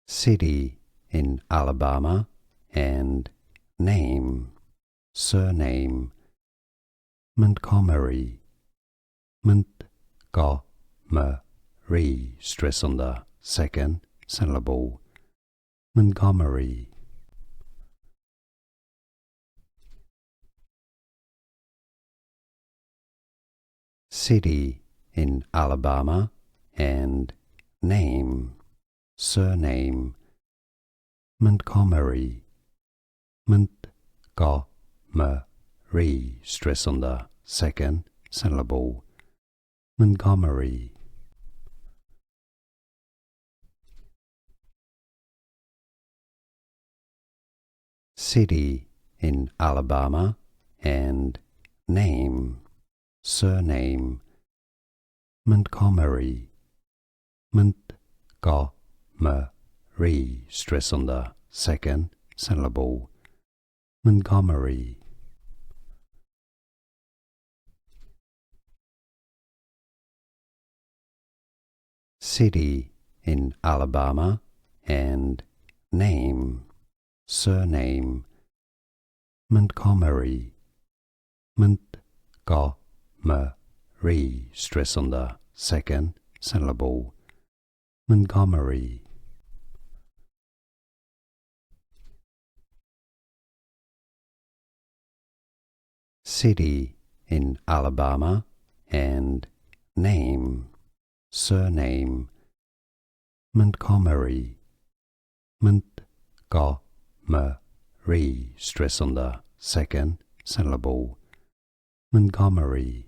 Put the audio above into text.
city in Alabama, and name, surname, Montgomery, Montgomery, stress on the second syllable, Montgomery. City in Alabama, and name, surname, Montgomery, Montgomery, stress on the second syllable, Montgomery. City in Alabama, and name, surname, Montgomery, Montgomery, stress on the second syllable, Montgomery. City in Alabama, and name, surname, Montgomery, Montgomery, stress on the second syllable, Montgomery. City in Alabama, and name, surname, Montgomery, Montgomery, stress on the second syllable, Montgomery.